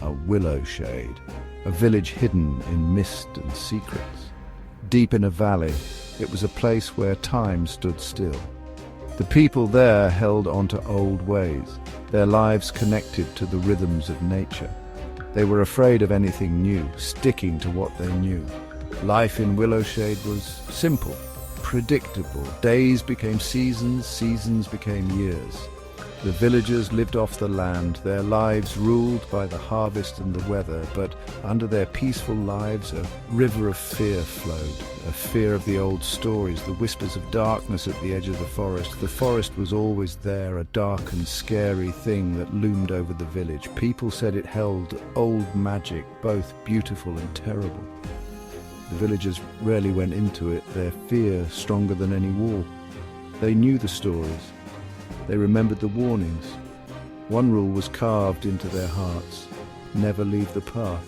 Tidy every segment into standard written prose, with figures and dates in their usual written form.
a willow shade, a village hidden in mist and secrets. Deep in a valley, it was a place where time stood still. The people there held onto old ways, their lives connected to the rhythms of nature. They were afraid of anything new, sticking to what they knew. Life in Willowshade was simple, predictable. Days became seasons, seasons became years. The villagers lived off the land, their lives ruled by the harvest and the weather, but under their peaceful lives a river of fear flowed, a fear of the old stories, the whispers of darkness at the edge of the forest. The forest was always there, a dark and scary thing that loomed over the village. People said it held old magic, both beautiful and terrible. The villagers rarely went into it, their fear stronger than any war. They knew the stories. They remembered the warnings. One rule was carved into their hearts: never leave the path.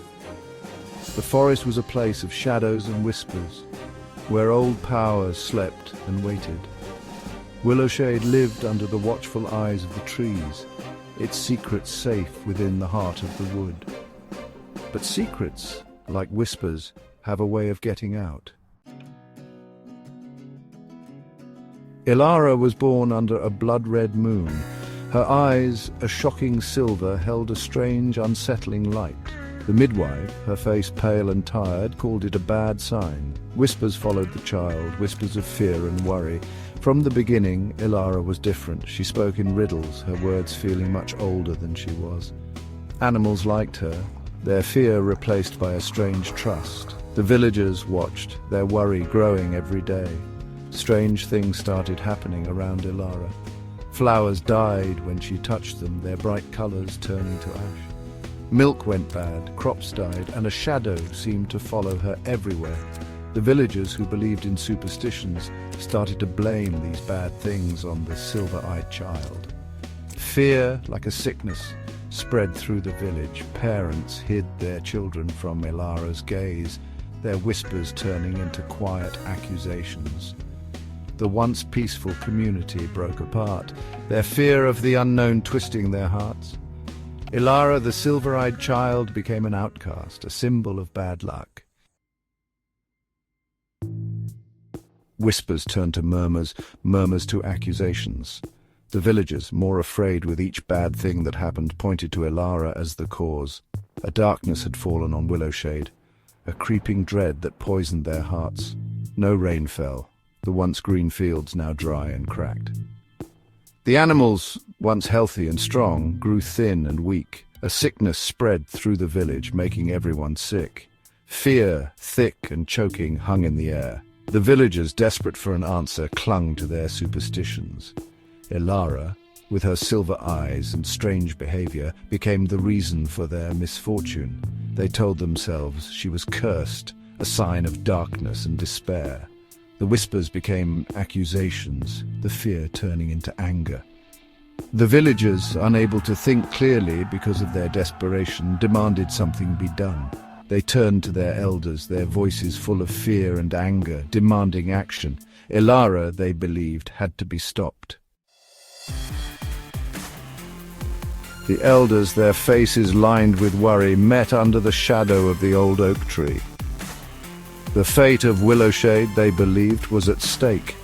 The forest was a place of shadows and whispers, where old powers slept and waited. Willowshade lived under the watchful eyes of the trees, its secrets safe within the heart of the wood. But secrets, like whispers, have a way of getting out. Elara was born under a blood-red moon. Her eyes, a shocking silver, held a strange, unsettling light. The midwife, her face pale and tired, called it a bad sign. Whispers followed the child, whispers of fear and worry. From the beginning, Elara was different. She spoke in riddles, her words feeling much older than she was. Animals liked her, their fear replaced by a strange trust. The villagers watched, their worry growing every day. Strange things started happening around Elara. Flowers died when she touched them, their bright colors turning to ash. Milk went bad, crops died, and a shadow seemed to follow her everywhere. The villagers who believed in superstitions started to blame these bad things on the silver-eyed child. Fear, like a sickness, spread through the village. Parents hid their children from Elara's gaze, their whispers turning into quiet accusations. The once peaceful community broke apart, their fear of the unknown twisting their hearts. Elara, the silver-eyed child, became an outcast, a symbol of bad luck. Whispers turned to murmurs, murmurs to accusations. The villagers, more afraid with each bad thing that happened, pointed to Elara as the cause. A darkness had fallen on Willowshade, a creeping dread that poisoned their hearts. No rain fell. The once green fields now dry and cracked. The animals, once healthy and strong, grew thin and weak. A sickness spread through the village, making everyone sick. Fear, thick and choking, hung in the air. The villagers, desperate for an answer, clung to their superstitions. Elara, with her silver eyes and strange behavior, became the reason for their misfortune. They told themselves she was cursed, a sign of darkness and despair. The whispers became accusations, the fear turning into anger. The villagers, unable to think clearly because of their desperation, demanded something be done. They turned to their elders, their voices full of fear and anger, demanding action. Elara, they believed, had to be stopped. The elders, their faces lined with worry, met under the shadow of the old oak tree. The fate of Willowshade, they believed, was at stake.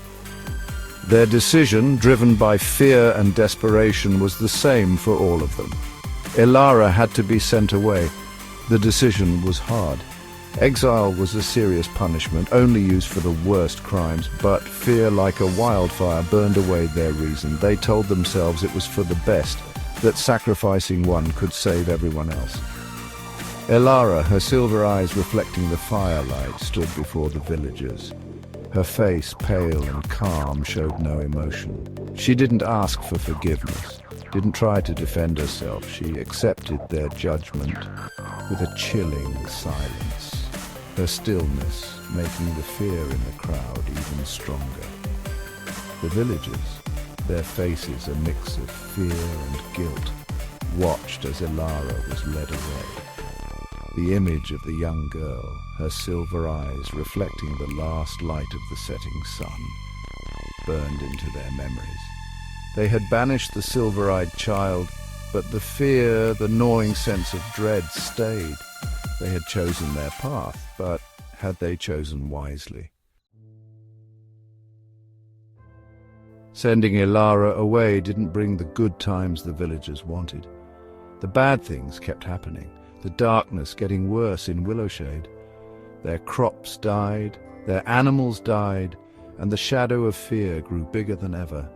Their decision, driven by fear and desperation, was the same for all of them. Elara had to be sent away. The decision was hard. Exile was a serious punishment, only used for the worst crimes, but fear like a wildfire burned away their reason. They told themselves it was for the best, that sacrificing one could save everyone else. Elara, her silver eyes reflecting the firelight, stood before the villagers. Her face, pale and calm, showed no emotion. She didn't ask for forgiveness, didn't try to defend herself. She accepted their judgment with a chilling silence, her stillness making the fear in the crowd even stronger. The villagers, their faces a mix of fear and guilt, watched as Elara was led away. The image of the young girl, her silver eyes reflecting the last light of the setting sun, burned into their memories. They had banished the silver-eyed child, but the fear, the gnawing sense of dread stayed. They had chosen their path, but had they chosen wisely? Sending Elara away didn't bring the good times the villagers wanted. The bad things kept happening, the darkness getting worse in Willowshade. Their crops died, their animals died, and the shadow of fear grew bigger than ever.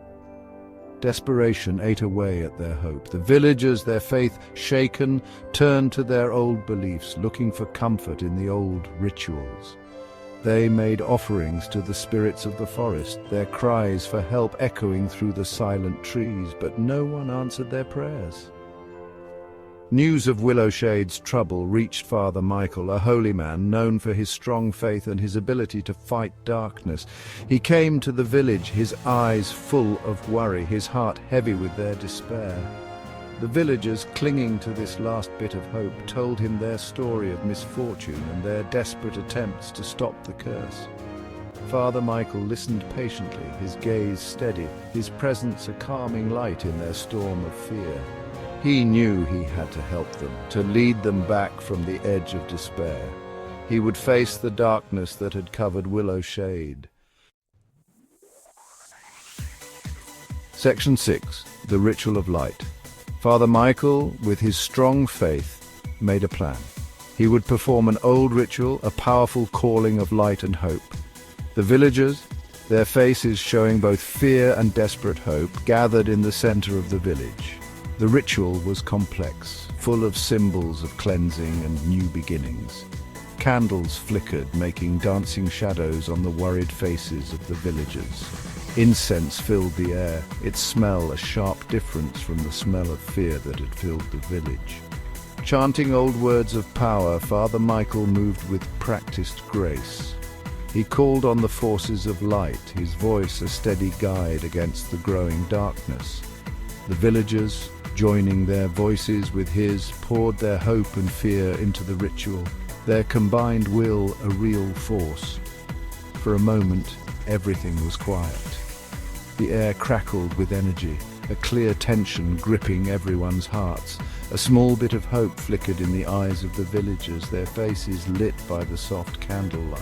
Desperation ate away at their hope. The villagers, their faith shaken, turned to their old beliefs, looking for comfort in the old rituals. They made offerings to the spirits of the forest, their cries for help echoing through the silent trees, but no one answered their prayers. News of Willowshade's trouble reached Father Michael, a holy man known for his strong faith and his ability to fight darkness. He came to the village, his eyes full of worry, his heart heavy with their despair. The villagers, clinging to this last bit of hope, told him their story of misfortune and their desperate attempts to stop the curse. Father Michael listened patiently, his gaze steady, his presence a calming light in their storm of fear. He knew he had to help them, to lead them back from the edge of despair. He would face the darkness that had covered Willowshade. Section 6. The Ritual of Light. Father Michael, with his strong faith, made a plan. He would perform an old ritual, a powerful calling of light and hope. The villagers, their faces showing both fear and desperate hope, gathered in the center of the village. The ritual was complex, full of symbols of cleansing and new beginnings. Candles flickered, making dancing shadows on the worried faces of the villagers. Incense filled the air, its smell a sharp difference from the smell of fear that had filled the village. Chanting old words of power, Father Michael moved with practiced grace. He called on the forces of light, his voice a steady guide against the growing darkness. The villagers, joining their voices with his, poured their hope and fear into the ritual, their combined will a real force. For a moment, everything was quiet. The air crackled with energy, a clear tension gripping everyone's hearts. A small bit of hope flickered in the eyes of the villagers, their faces lit by the soft candlelight.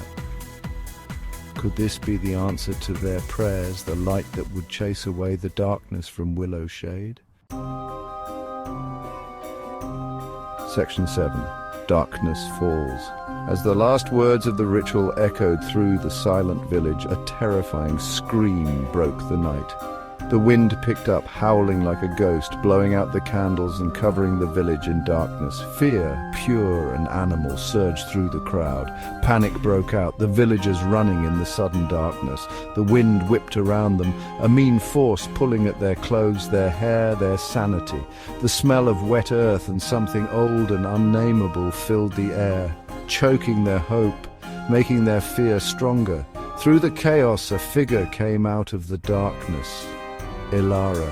Could this be the answer to their prayers, the light that would chase away the darkness from Willowshade? Section 7. Darkness Falls. As the last words of the ritual echoed through the silent village, a terrifying scream broke the night. The wind picked up, howling like a ghost, blowing out the candles and covering the village in darkness. Fear, pure and animal, surged through the crowd. Panic broke out, the villagers running in the sudden darkness. The wind whipped around them, a mean force pulling at their clothes, their hair, their sanity. The smell of wet earth and something old and unnameable filled the air, choking their hope, making their fear stronger. Through the chaos, a figure came out of the darkness. Elara.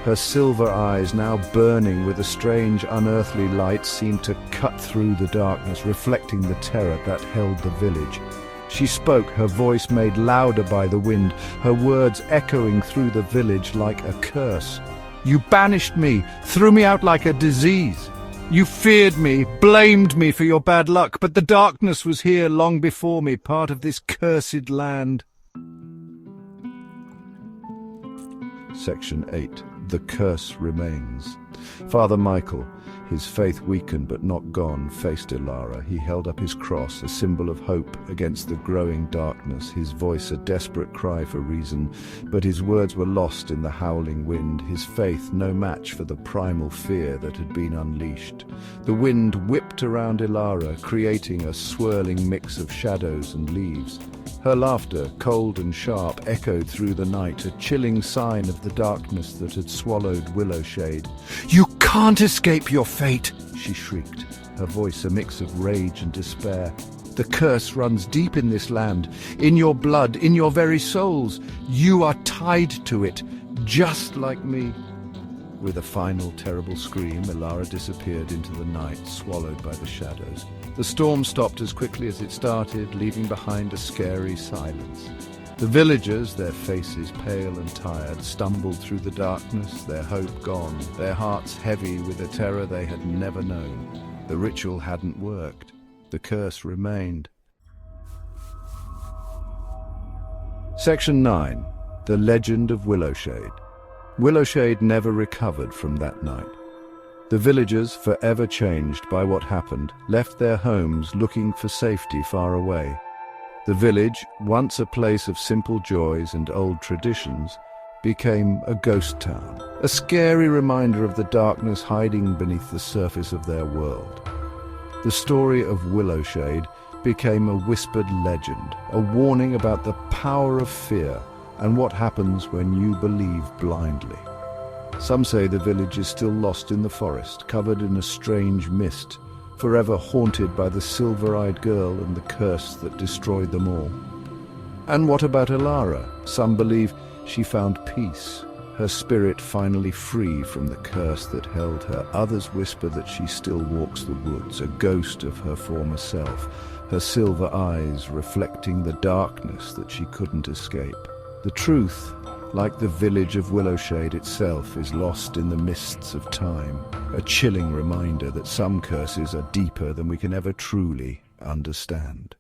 Her silver eyes, now burning with a strange, unearthly light, seemed to cut through the darkness, reflecting the terror that held the village. She spoke, her voice made louder by the wind, her words echoing through the village like a curse. "You banished me, threw me out like a disease. You feared me, blamed me for your bad luck, but the darkness was here long before me, part of this cursed land." Section 8. The Curse Remains. Father Michael, his faith weakened but not gone, faced Elara. He held up his cross, a symbol of hope against the growing darkness, his voice a desperate cry for reason, but his words were lost in the howling wind, his faith no match for the primal fear that had been unleashed. The wind whipped around Elara, creating a swirling mix of shadows and leaves. Her laughter, cold and sharp, echoed through the night, a chilling sign of the darkness that had swallowed Willowshade. "You can't escape your fate!" she shrieked, her voice a mix of rage and despair. "The curse runs deep in this land, in your blood, in your very souls. You are tied to it, just like me." With a final terrible scream, Elara disappeared into the night, swallowed by the shadows. The storm stopped as quickly as it started, leaving behind a scary silence. The villagers, their faces pale and tired, stumbled through the darkness, their hope gone, their hearts heavy with a terror they had never known. The ritual hadn't worked. The curse remained. Section 9. The Legend of Willowshade. Willowshade never recovered from that night. The villagers, forever changed by what happened, left their homes looking for safety far away. The village, once a place of simple joys and old traditions, became a ghost town, a scary reminder of the darkness hiding beneath the surface of their world. The story of Willowshade became a whispered legend, a warning about the power of fear and what happens when you believe blindly. Some say the village is still lost in the forest, covered in a strange mist, forever haunted by the silver-eyed girl and the curse that destroyed them all. And what about Elara? Some believe she found peace, her spirit finally free from the curse that held her. Others whisper that she still walks the woods, a ghost of her former self, her silver eyes reflecting the darkness that she couldn't escape. The truth, like the village of Willowshade itself, is lost in the mists of time, a chilling reminder that some curses are deeper than we can ever truly understand.